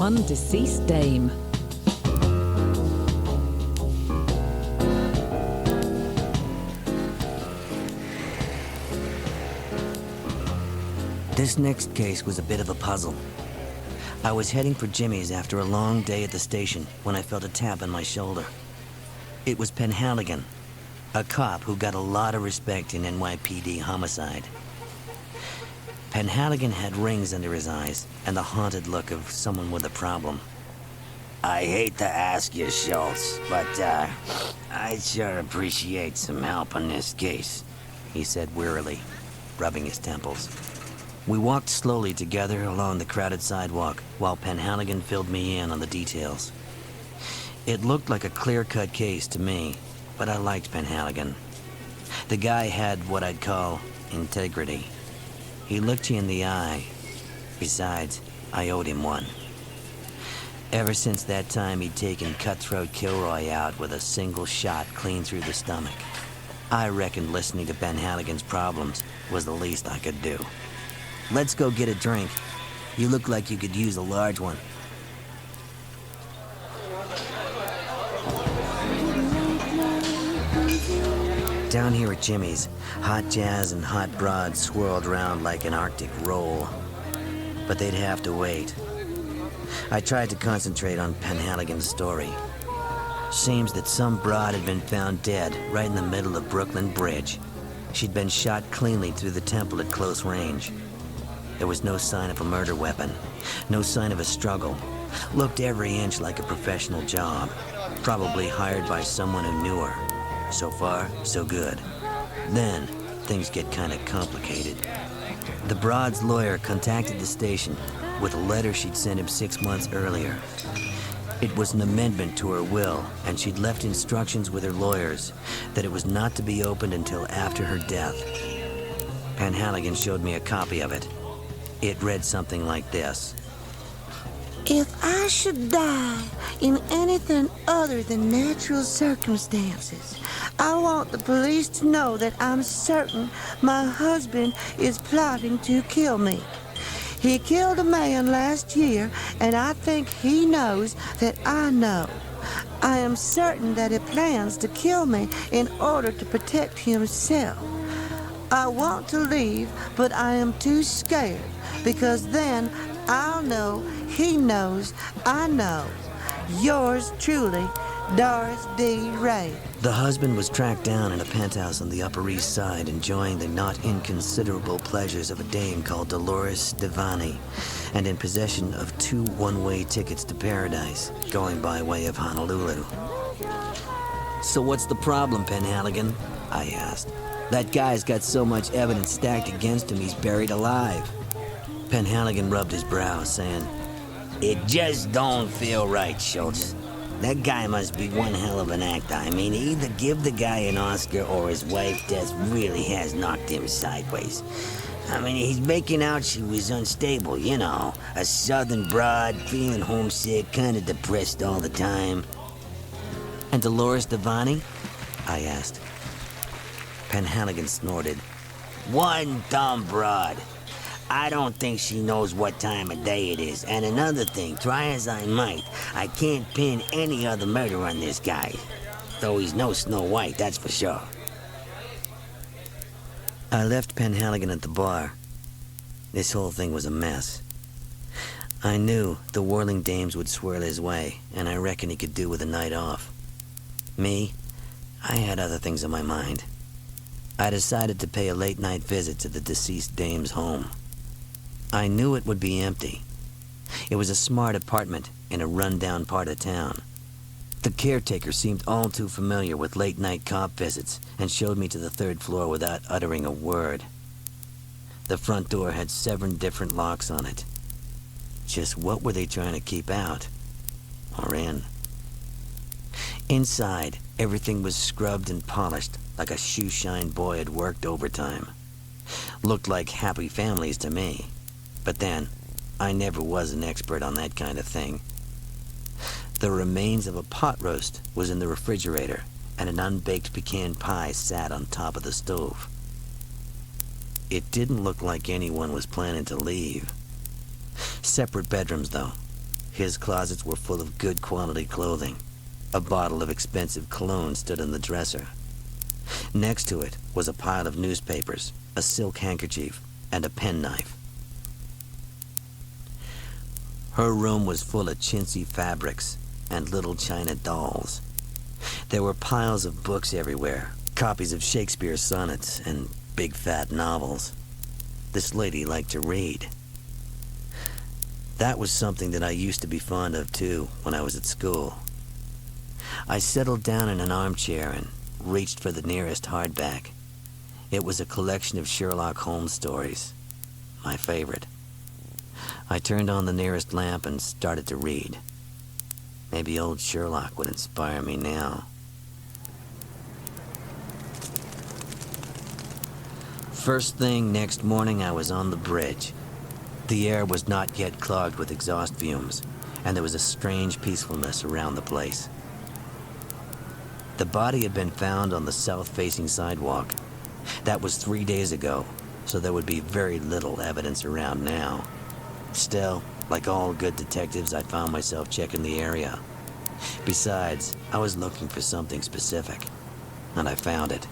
one deceased dame. This next case was a bit of a puzzle. I was heading for Jimmy's after a long day at the station when I felt a tap on my shoulder. It was Penhaligon, a cop who got a lot of respect in NYPD homicide. Penhaligon had rings under his eyes and the haunted look of someone with a problem. I hate to ask you, Schultz, but I'd sure appreciate some help on this case, he said wearily, rubbing his temples. We walked slowly together along the crowded sidewalk while Penhaligon filled me in on the details. It looked like a clear-cut case to me, but I liked Penhaligon. The guy had what I'd call integrity. He looked you in the eye. Besides, I owed him one. Ever since that time he'd taken Cutthroat Kilroy out with a single shot clean through the stomach, I reckoned listening to Penhaligon's problems was the least I could do. Let's go get a drink. You look like you could use a large one. Down here at Jimmy's, hot jazz and hot broads swirled around like an Arctic roll. But they'd have to wait. I tried to concentrate on Penhaligon's story. Seems that some broad had been found dead right in the middle of Brooklyn Bridge. She'd been shot cleanly through the temple at close range. There was no sign of a murder weapon, no sign of a struggle. Looked every inch like a professional job, probably hired by someone who knew her. So far, so good. Then, things get kind of complicated. The broad's lawyer contacted the station with a letter she'd sent him 6 months earlier. It was an amendment to her will, and she'd left instructions with her lawyers that it was not to be opened until after her death. Penhaligon showed me a copy of it. It read something like this. If I should die in anything other than natural circumstances, I want the police to know that I'm certain my husband is plotting to kill me. He killed a man last year, and I think he knows that I know. I am certain that he plans to kill me in order to protect himself. I want to leave, but I am too scared, because then I'll know he knows I know. Yours truly, Doris D. Ray. The husband was tracked down in a penthouse on the Upper East Side, enjoying the not inconsiderable pleasures of a dame called Dolores Devani, and in possession of 2 one-way tickets to paradise, going by way of Honolulu. So what's the problem, Penhaligon? I asked. That guy's got so much evidence stacked against him he's buried alive. Penhaligon rubbed his brow, saying, It just don't feel right, Schultz. That guy must be one hell of an actor. I mean, either give the guy an Oscar or his wife death really has knocked him sideways. I mean, he's making out she was unstable, you know. A southern broad, feeling homesick, kind of depressed all the time. And Dolores Devani? I asked. Penhaligon snorted. One dumb broad. I don't think she knows what time of day it is. And another thing, try as I might, I can't pin any other murder on this guy. Though he's no Snow White, that's for sure. I left Penhaligon at the bar. This whole thing was a mess. I knew the whirling dames would swirl his way, and I reckoned he could do with a night off. Me, I had other things on my mind. I decided to pay a late-night visit to the deceased dame's home. I knew it would be empty. It was a smart apartment in a run-down part of town. The caretaker seemed all too familiar with late-night cop visits and showed me to the 3rd floor without uttering a word. The front door had 7 different locks on it. Just what were they trying to keep out? Or in? Inside, everything was scrubbed and polished like a shoe-shine boy had worked overtime. Looked like happy families to me. But then, I never was an expert on that kind of thing. The remains of a pot roast was in the refrigerator, and an unbaked pecan pie sat on top of the stove. It didn't look like anyone was planning to leave. Separate bedrooms, though. His closets were full of good quality clothing. A bottle of expensive cologne stood on the dresser. Next to it was a pile of newspapers, a silk handkerchief, and a penknife. Her room was full of chintzy fabrics and little china dolls. There were piles of books everywhere, copies of Shakespeare's sonnets and big fat novels. This lady liked to read. That was something that I used to be fond of too when I was at school. I settled down in an armchair and reached for the nearest hardback. It was a collection of Sherlock Holmes stories, my favorite. I turned on the nearest lamp and started to read. Maybe old Sherlock would inspire me now. First thing next morning, I was on the bridge. The air was not yet clogged with exhaust fumes, and there was a strange peacefulness around the place. The body had been found on the south-facing sidewalk. That was 3 days ago, so there would be very little evidence around now. Still, like all good detectives, I found myself checking the area. Besides, I was looking for something specific, and I found it.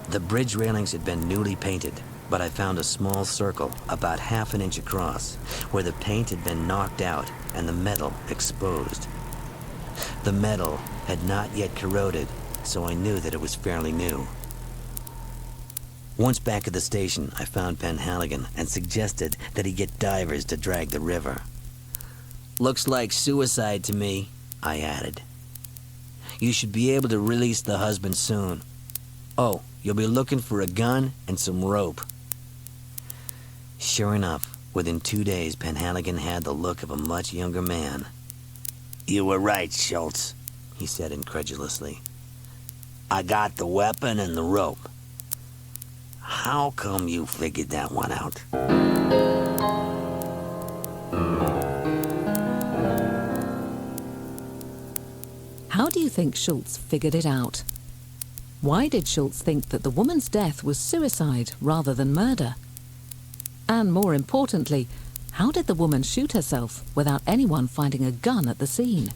The bridge railings had been newly painted, but I found a small circle about half an inch across, where the paint had been knocked out and the metal exposed. The metal had not yet corroded, so I knew that it was fairly new. Once back at the station, I found Penhaligon and suggested that he get divers to drag the river. "Looks like suicide to me," I added. "You should be able to release the husband soon. Oh, you'll be looking for a gun and some rope." Sure enough, within 2 days, Penhaligon had the look of a much younger man. You were right, Schultz, he said incredulously. I got the weapon and the rope. How come you figured that one out? How do you think Schultz figured it out? Why did Schultz think that the woman's death was suicide rather than murder? And more importantly, how did the woman shoot herself without anyone finding a gun at the scene?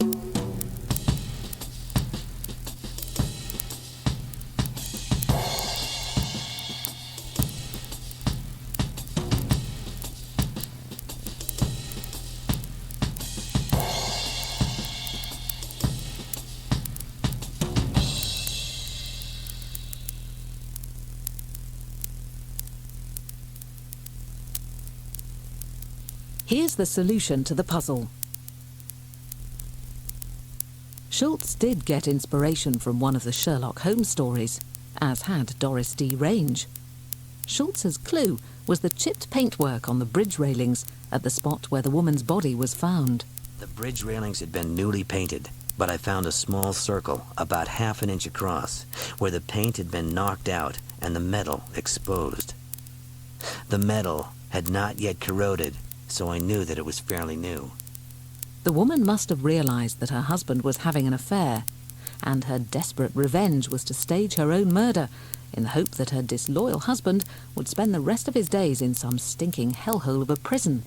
Here's the solution to the puzzle. Schultz did get inspiration from one of the Sherlock Holmes stories, as had Doris D. Range. Schultz's clue was the chipped paintwork on the bridge railings at the spot where the woman's body was found. The bridge railings had been newly painted, but I found a small circle about half an inch across, where the paint had been knocked out and the metal exposed. The metal had not yet corroded, so I knew that it was fairly new. The woman must have realized that her husband was having an affair, and her desperate revenge was to stage her own murder in the hope that her disloyal husband would spend the rest of his days in some stinking hellhole of a prison.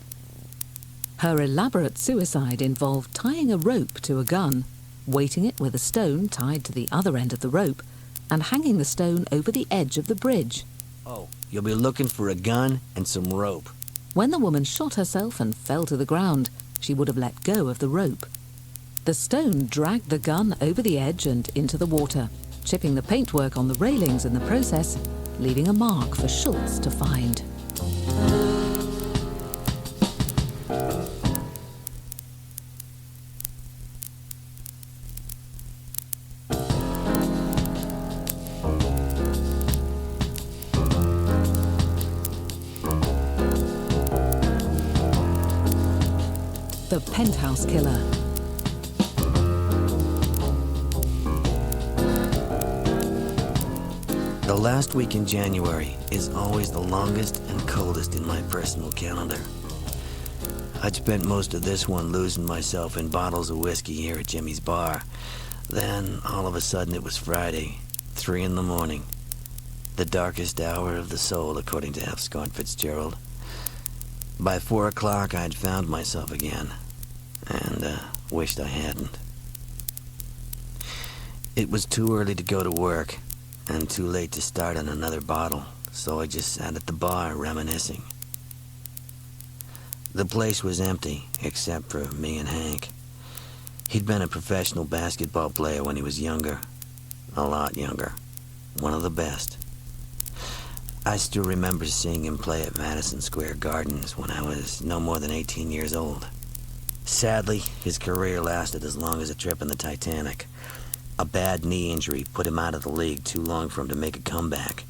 Her elaborate suicide involved tying a rope to a gun, weighting it with a stone tied to the other end of the rope, and hanging the stone over the edge of the bridge. "Oh, you'll be looking for a gun and some rope." When the woman shot herself and fell to the ground, she would have let go of the rope. The stone dragged the gun over the edge and into the water, chipping the paintwork on the railings in the process, leaving a mark for Schultz to find. The Penthouse Killer. The last week in January is always the longest and coldest in my personal calendar. I'd spent most of this one losing myself in bottles of whiskey here at Jimmy's bar. Then, all of a sudden, it was Friday, 3 in the morning. The darkest hour of the soul, according to F. Scott Fitzgerald. By 4 o'clock, I'd found myself again. and wished I hadn't. It was too early to go to work, and too late to start on another bottle, so I just sat at the bar reminiscing. The place was empty, except for me and Hank. He'd been a professional basketball player when he was younger. A lot younger. One of the best. I still remember seeing him play at Madison Square Gardens when I was no more than 18 years old. Sadly, his career lasted as long as a trip in the Titanic. A bad knee injury put him out of the league too long for him to make a comeback.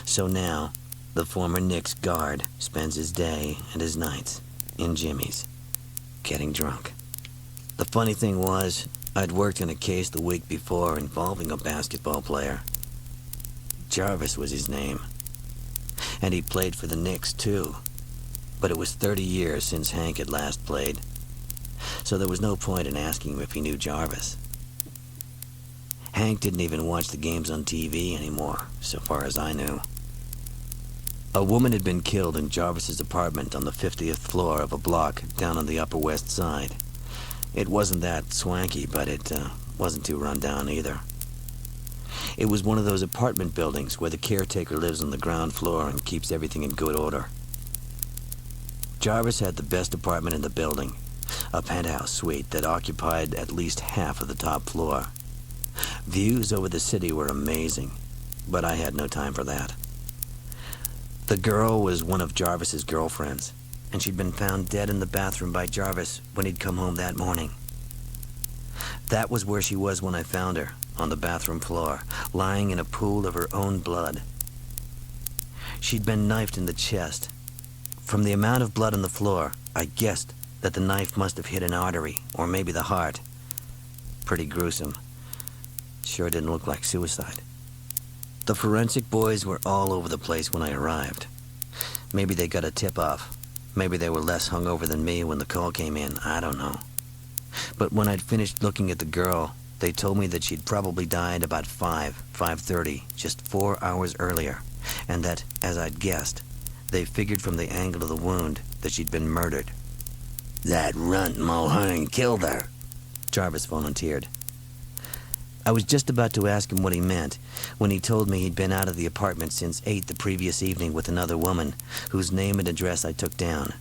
So now, the former Knicks guard spends his day and his nights in Jimmy's, getting drunk. The funny thing was, I'd worked on a case the week before involving a basketball player. Jarvis was his name. And he played for the Knicks, too. But it was 30 years since Hank had last played, so there was no point in asking him if he knew Jarvis. Hank didn't even watch the games on TV anymore, so far as I knew. A woman had been killed in Jarvis's apartment on the 50th floor of a block down on the Upper West Side. It wasn't that swanky, but it wasn't too run down either. It was one of those apartment buildings where the caretaker lives on the ground floor and keeps everything in good order. Jarvis had the best apartment in the building, a penthouse suite that occupied at least half of the top floor. Views over the city were amazing, but I had no time for that. The girl was one of Jarvis's girlfriends, and she'd been found dead in the bathroom by Jarvis when he'd come home that morning. That was where she was when I found her, on the bathroom floor, lying in a pool of her own blood. She'd been knifed in the chest. From the amount of blood on the floor, I guessed that the knife must have hit an artery, or maybe the heart. Pretty gruesome. Sure didn't look like suicide. The forensic boys were all over the place when I arrived. Maybe they got a tip-off. Maybe they were less hungover than me when the call came in. I don't know. But when I'd finished looking at the girl, they told me that she'd probably died about 5:30, just 4 hours earlier, and that, as I'd guessed, they figured from the angle of the wound that she'd been murdered. That runt Mulhern killed her, Jarvis volunteered. I was just about to ask him what he meant when he told me he'd been out of the apartment since 8 the previous evening with another woman, whose name and address I took down.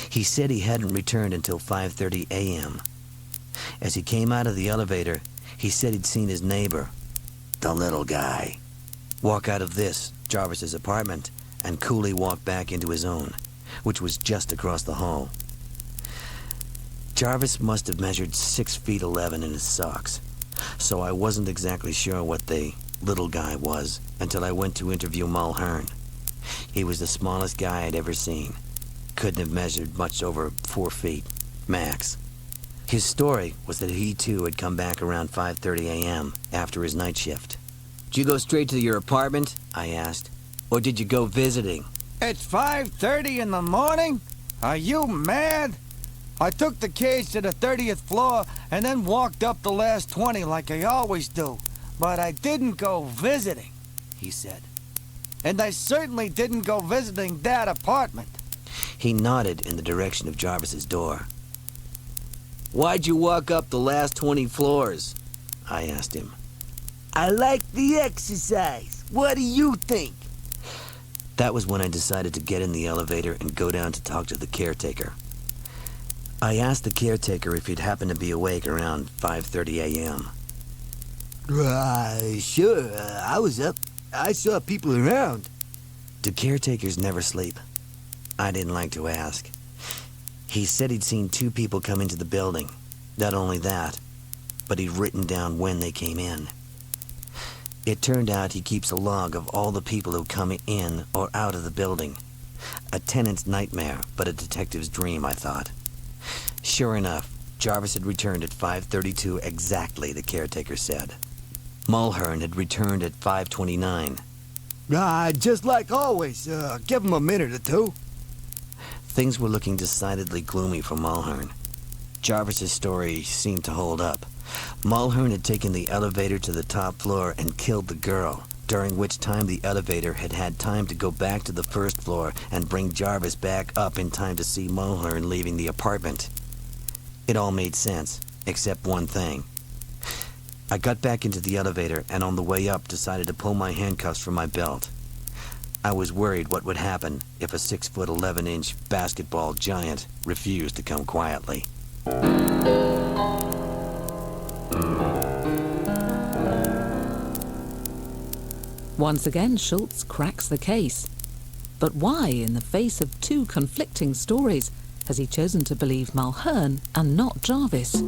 He said he hadn't returned until 5:30 a.m. As he came out of the elevator, he said he'd seen his neighbor, the little guy, walk out of this, Jarvis's apartment, and coolly walk back into his own, which was just across the hall. Jarvis must have measured 6'11" in his socks, so I wasn't exactly sure what the little guy was until I went to interview Mulhern. He was the smallest guy I'd ever seen. Couldn't have measured much over 4 feet, max. His story was that he too had come back around 5:30 a.m. after his night shift. "Did you go straight to your apartment?" I asked. "Or did you go visiting?" It's 5:30 in the morning? Are you mad? I took the cage to the 30th floor and then walked up the last 20 like I always do. But I didn't go visiting, he said. And I certainly didn't go visiting that apartment. He nodded in the direction of Jarvis's door. "Why'd you walk up the last 20 floors?" I asked him. I like the exercise. What do you think? That was when I decided to get in the elevator and go down to talk to the caretaker. I asked the caretaker if he'd happen to be awake around 5:30 a.m. Sure, I was up. I saw people around. Do caretakers never sleep? I didn't like to ask. He said he'd seen 2 people come into the building. Not only that, but he'd written down when they came in. It turned out he keeps a log of all the people who come in or out of the building. A tenant's nightmare, but a detective's dream, I thought. Sure enough, Jarvis had returned at 5:32 exactly, the caretaker said. Mulhern had returned at 5:29. Just like always. Give him a minute or two. Things were looking decidedly gloomy for Mulhern. Jarvis's story seemed to hold up. Mulhern had taken the elevator to the top floor and killed the girl, during which time the elevator had had time to go back to the first floor and bring Jarvis back up in time to see Mulhern leaving the apartment. It all made sense, except one thing. I got back into the elevator and on the way up decided to pull my handcuffs from my belt. I was worried what would happen if a 6'11" basketball giant refused to come quietly. Once again, Schultz cracks the case. But why, in the face of two conflicting stories, has he chosen to believe Mulhern and not Jarvis?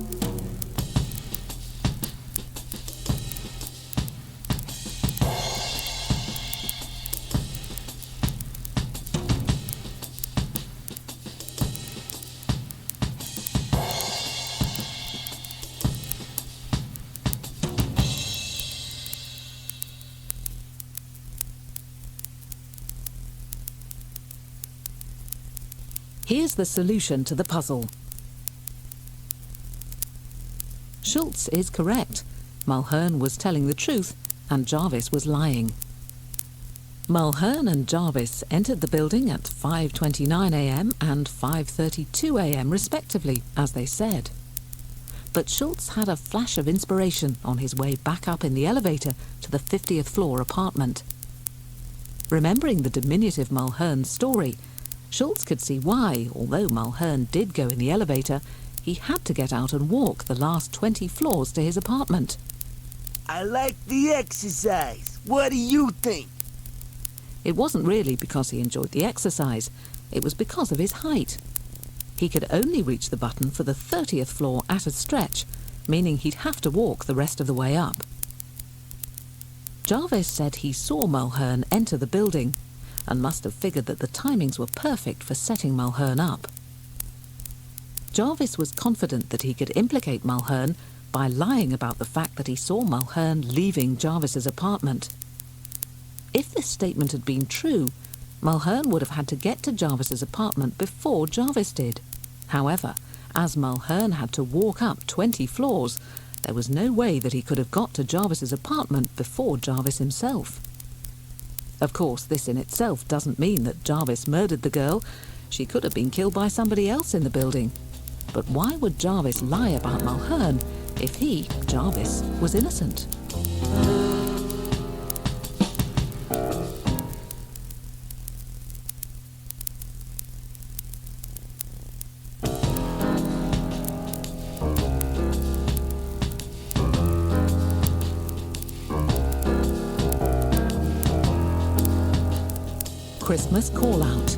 Here's the solution to the puzzle. Schultz is correct. Mulhern was telling the truth and Jarvis was lying. Mulhern and Jarvis entered the building at 5:29 a.m. and 5:32 a.m. respectively, as they said. But Schultz had a flash of inspiration on his way back up in the elevator to the 50th floor apartment. Remembering the diminutive Mulhern story, Schultz could see why, although Mulhern did go in the elevator, he had to get out and walk the last 20 floors to his apartment. I like the exercise. What do you think? It wasn't really because he enjoyed the exercise, it was because of his height. He could only reach the button for the 30th floor at a stretch, meaning he'd have to walk the rest of the way up. Jarvis said he saw Mulhern enter the building, and must have figured that the timings were perfect for setting Mulhern up. Jarvis was confident that he could implicate Mulhern by lying about the fact that he saw Mulhern leaving Jarvis's apartment. If this statement had been true, Mulhern would have had to get to Jarvis's apartment before Jarvis did. However, as Mulhern had to walk up 20 floors, there was no way that he could have got to Jarvis's apartment before Jarvis himself. Of course, this in itself doesn't mean that Jarvis murdered the girl. She could have been killed by somebody else in the building. But why would Jarvis lie about Mulhern if he, Jarvis, was innocent? Christmas call-out.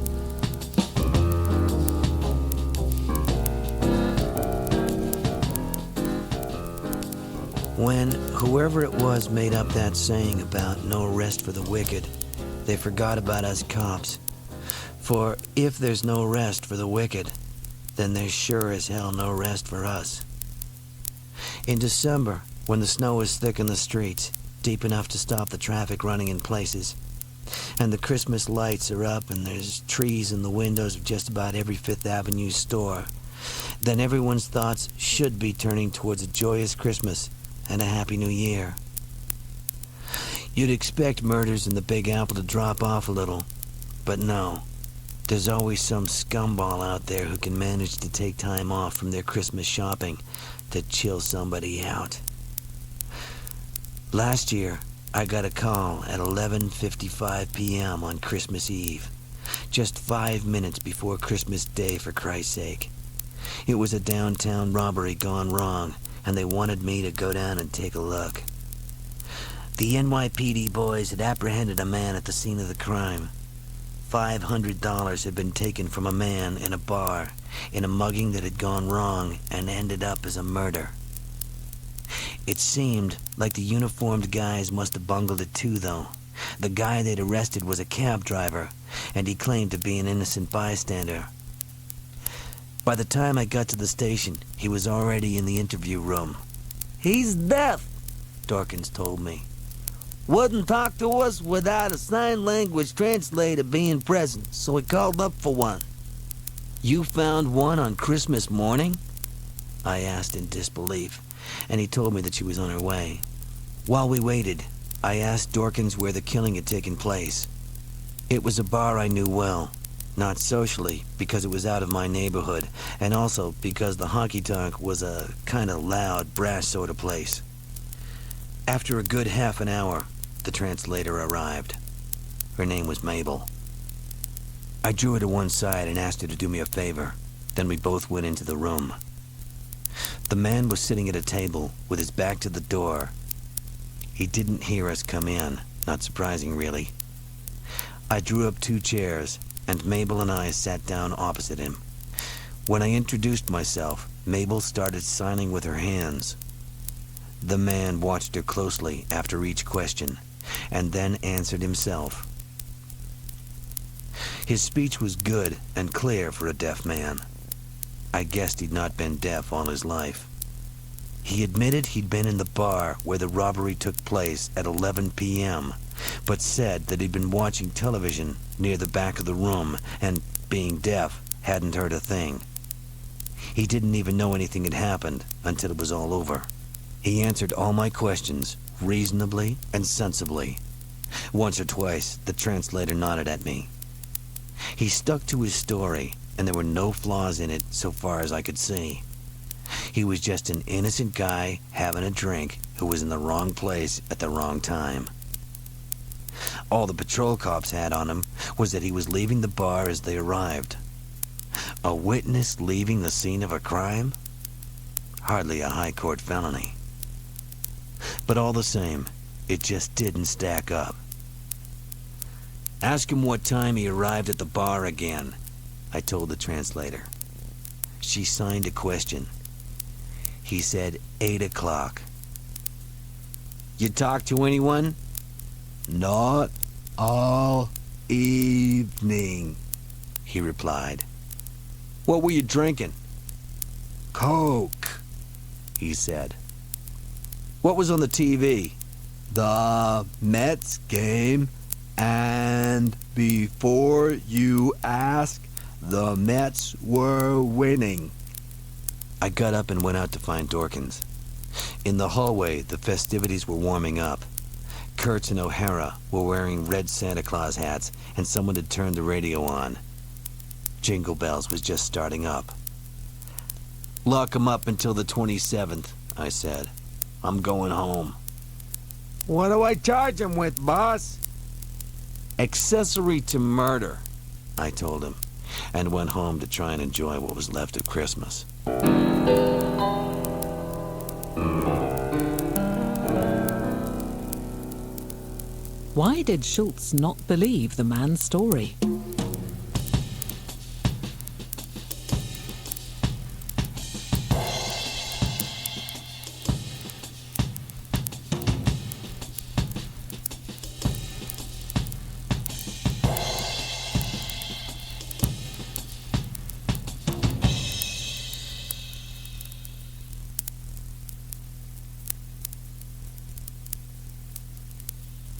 When whoever it was made up that saying about no rest for the wicked, they forgot about us cops. For if there's no rest for the wicked, then there's sure as hell no rest for us. In December, when the snow is thick in the streets, deep enough to stop the traffic running in places, and the Christmas lights are up and there's trees in the windows of just about every Fifth Avenue store, then everyone's thoughts should be turning towards a joyous Christmas and a Happy New Year. You'd expect murders in the Big Apple to drop off a little, but no. There's always some scumball out there who can manage to take time off from their Christmas shopping to chill somebody out. Last year, I got a call at 11:55 p.m. on Christmas Eve, just 5 minutes before Christmas Day, for Christ's sake. It was a downtown robbery gone wrong, and they wanted me to go down and take a look. The NYPD boys had apprehended a man at the scene of the crime. $500 had been taken from a man in a bar in a mugging that had gone wrong and ended up as a murder. It seemed like the uniformed guys must have bungled it too, though. The guy they'd arrested was a cab driver, and he claimed to be an innocent bystander. By the time I got to the station, he was already in the interview room. He's deaf, Dawkins told me. wouldn't talk to us without a sign language translator being present, so we called up for one. You found one on Christmas morning? I asked in disbelief, and he told me that she was on her way. While we waited, I asked Dawkins where the killing had taken place. It was a bar I knew well, Not socially, because it was out of my neighborhood, and also because the honky-tonk was a kind of loud, brash sort of place. After a good half an hour, the translator arrived. Her name was Mabel. I drew her to one side and asked her to do me a favor. Then we both went into the room. The man was sitting at a table with his back to the door. He didn't hear us come in, not surprising really. I drew up 2 chairs, and Mabel and I sat down opposite him. When I introduced myself, Mabel started signing with her hands. The man watched her closely after each question, and then answered himself. His speech was good and clear for a deaf man. I guessed he'd not been deaf all his life. He admitted he'd been in the bar where the robbery took place at 11 p.m., but said that he'd been watching television near the back of the room and, being deaf, hadn't heard a thing. He didn't even know anything had happened until it was all over. He answered all my questions reasonably and sensibly. Once or twice, the translator nodded at me. He stuck to his story, and there were no flaws in it so far as I could see. He was just an innocent guy having a drink who was in the wrong place at the wrong time. All the patrol cops had on him was that he was leaving the bar as they arrived. A witness leaving the scene of a crime? Hardly a high court felony. But all the same, it just didn't stack up. Ask him what time he arrived at the bar again, I told the translator. She signed a question. He said 8 o'clock. You talk to anyone? Not all evening, he replied. What were you drinking? Coke, he said. What was on the TV? The Mets game. And before you ask, the Mets were winning. I got up and went out to find Dorkins. In the hallway, the festivities were warming up. Kurtz and O'Hara were wearing red Santa Claus hats, and someone had turned the radio on. Jingle Bells was just starting up. Lock 'em up until the 27th, I said. I'm going home. What do I charge him with, boss? Accessory to murder, I told him, and went home to try and enjoy what was left of Christmas. Why did Schultz not believe the man's story?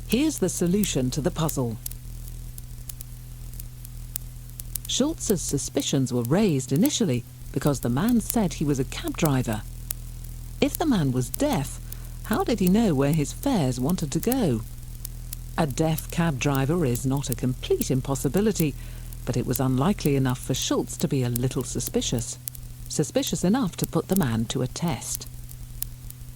Here's the solution to the puzzle. Schultz's suspicions were raised initially because the man said he was a cab driver. If the man was deaf, how did he know where his fares wanted to go? A deaf cab driver is not a complete impossibility, but it was unlikely enough for Schultz to be a little suspicious. Suspicious enough to put the man to a test.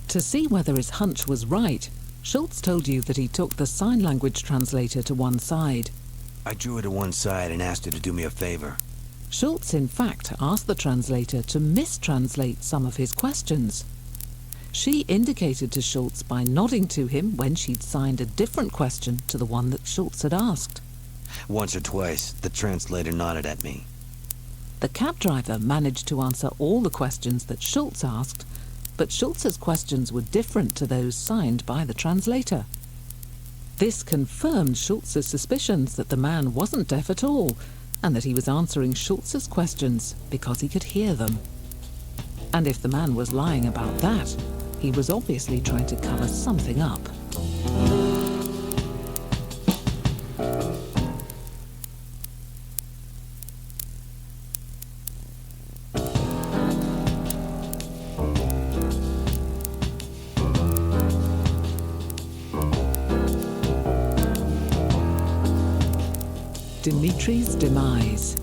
To see whether his hunch was right, Schultz told you that he took the sign language translator to one side. I drew her to one side and asked her to do me a favor. Schultz, in fact, asked the translator to mistranslate some of his questions. She indicated to Schultz by nodding to him when she'd signed a different question to the one that Schultz had asked. Once or twice, the translator nodded at me. The cab driver managed to answer all the questions that Schultz asked, but Schultz's questions were different to those signed by the translator. This confirmed Schultz's suspicions that the man wasn't deaf at all, and that he was answering Schultz's questions because he could hear them. And if the man was lying about that, he was obviously trying to cover something up. Dimitri's demise.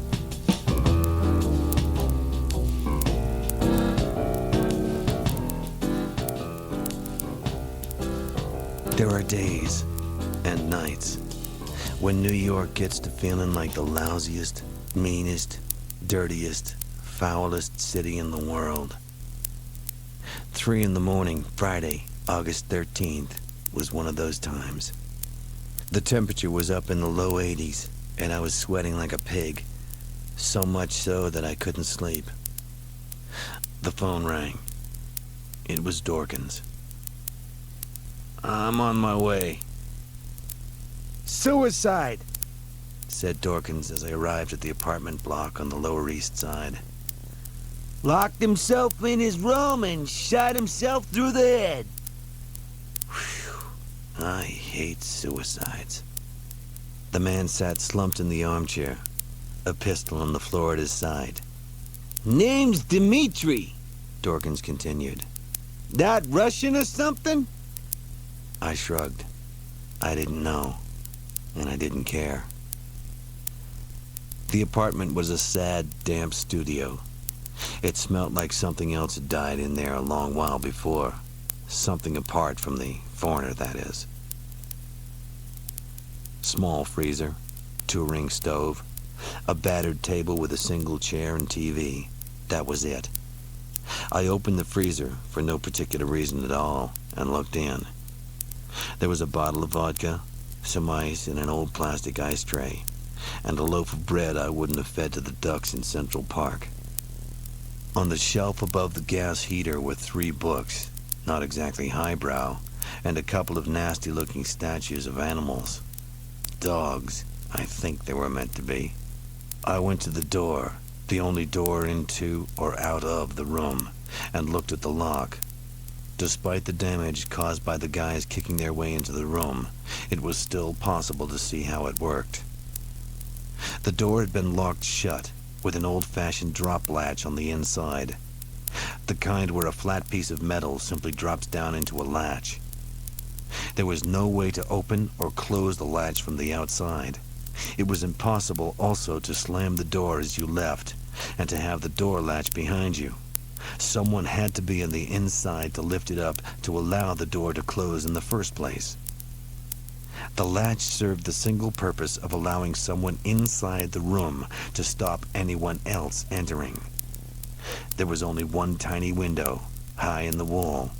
There are days and nights when New York gets to feeling like the lousiest, meanest, dirtiest, foulest city in the world. 3 in the morning, Friday, August 13th, was one of those times. The temperature was up in the low 80s, and I was sweating like a pig, so much so that I couldn't sleep. The phone rang. It was Dorkins. "I'm on my way." Suicide! said Dorkins as I arrived at the apartment block on the Lower East Side. Locked himself in his room and shot himself through the head. Whew. I hate suicides. The man sat slumped in the armchair, a pistol on the floor at his side. Name's Dimitri. Dorkins continued. That Russian or something? I shrugged. I didn't know, and I didn't care. The apartment was a sad, damp studio. It smelled like something else had died in there a long while before. Something apart from the foreigner, that is. Small freezer, 2-ring stove, a battered table with a single chair and TV. That was it. I opened the freezer for no particular reason at all and looked in. There was a bottle of vodka, some ice in an old plastic ice tray, and a loaf of bread I wouldn't have fed to the ducks in Central Park. On the shelf above the gas heater were 3 books, not exactly highbrow, and a couple of nasty-looking statues of animals. Dogs, I think they were meant to be. I went to the door, the only door into or out of the room, and looked at the lock. Despite the damage caused by the guys kicking their way into the room, it was still possible to see how it worked. The door had been locked shut, with an old-fashioned drop latch on the inside. The kind where a flat piece of metal simply drops down into a latch. There was no way to open or close the latch from the outside. It was impossible also to slam the door as you left, and to have the door latch behind you. Someone had to be on the inside to lift it up to allow the door to close in the first place. The latch served the single purpose of allowing someone inside the room to stop anyone else entering. There was only one tiny window, high in the wall,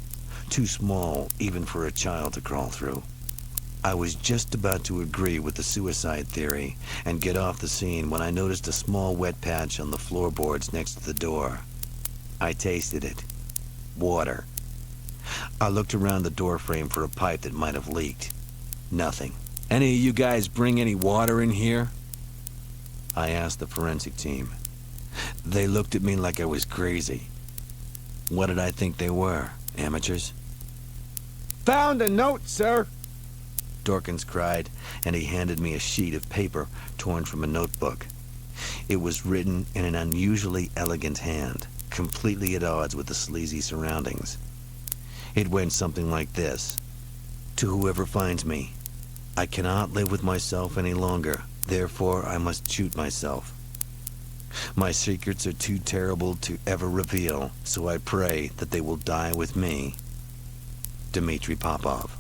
too small even for a child to crawl through. I was just about to agree with the suicide theory and get off the scene when I noticed a small wet patch on the floorboards next to the door. I tasted it. Water. I looked around the door frame for a pipe that might have leaked. Nothing. "Any of you guys bring any water in here?" I asked the forensic team. They looked at me like I was crazy. What did I think they were? Amateurs? Found a note, sir. Dorkins cried, and he handed me a sheet of paper torn from a notebook. It was written in an unusually elegant hand, completely at odds with the sleazy surroundings. It went something like this. To whoever finds me, I cannot live with myself any longer, therefore I must shoot myself. My secrets are too terrible to ever reveal, so I pray that they will die with me. Dmitri Popov.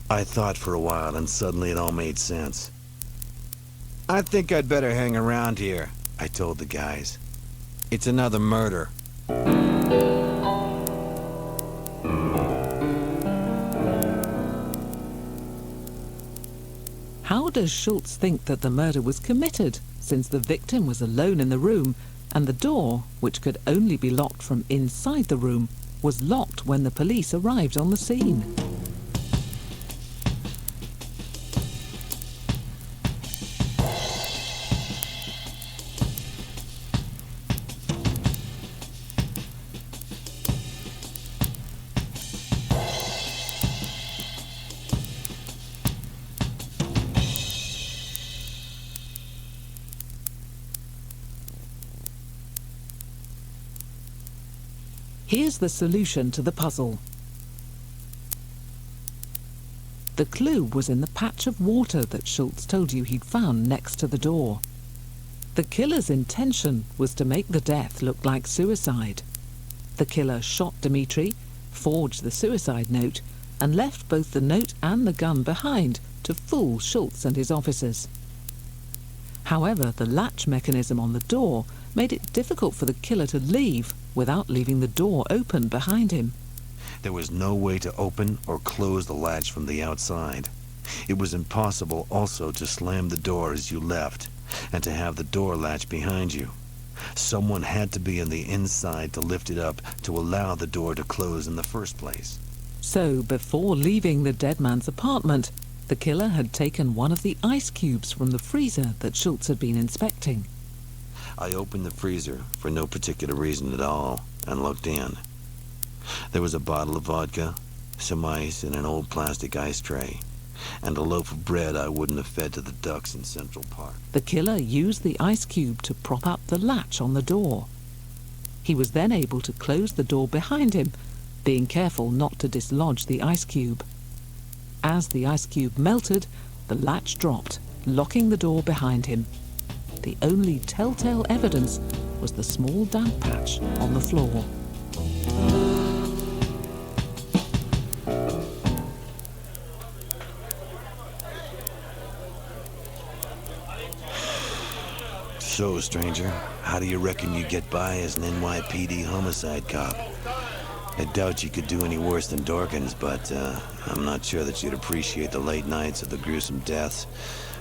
I thought for a while, and suddenly it all made sense. I think I'd better hang around here. I told the guys. It's another murder. How does Schultz think that the murder was committed, since the victim was alone in the room, and the door, which could only be locked from inside the room, was locked when the police arrived on the scene? Here's the solution to the puzzle. The clue was in the patch of water that Schultz told you he'd found next to the door. The killer's intention was to make the death look like suicide. The killer shot Dmitri, forged the suicide note, and left both the note and the gun behind to fool Schultz and his officers. However, the latch mechanism on the door made it difficult for the killer to leave without leaving the door open behind him. There was no way to open or close the latch from the outside. It was impossible also to slam the door as you left, and to have the door latch behind you. Someone had to be on the inside to lift it up to allow the door to close in the first place. So, before leaving the dead man's apartment, the killer had taken one of the ice cubes from the freezer that Schultz had been inspecting. I opened the freezer for no particular reason at all and looked in. There was a bottle of vodka, some ice in an old plastic ice tray, and a loaf of bread I wouldn't have fed to the ducks in Central Park. The killer used the ice cube to prop up the latch on the door. He was then able to close the door behind him, being careful not to dislodge the ice cube. As the ice cube melted, the latch dropped, locking the door behind him. The only telltale evidence was the small damp patch on the floor. So, stranger, how do you reckon you get by as an NYPD homicide cop? I doubt you could do any worse than Dorkins, but I'm not sure that you'd appreciate the late nights of the gruesome deaths,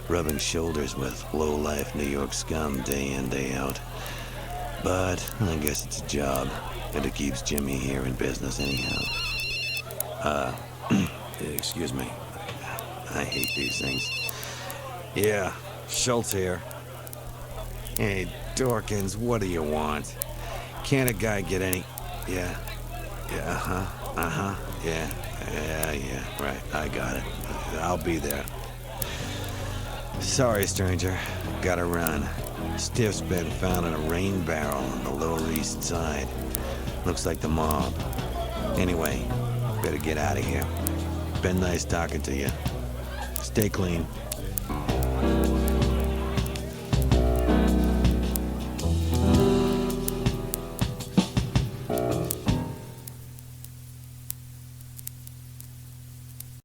rubbing shoulders with low-life New York scum day in, day out. But I guess it's a job, and it keeps Jimmy here in business anyhow. Excuse me. I hate these things. Yeah, Schultz here. Hey, Dorkins, what do you want? Can't a guy get any... Yeah, yeah, right, I got it. I'll be there. Sorry, stranger, gotta run. Stiff's been found in a rain barrel on the Lower East Side. Looks like the mob. Anyway, better get out of here. Been nice talking to you. Stay clean.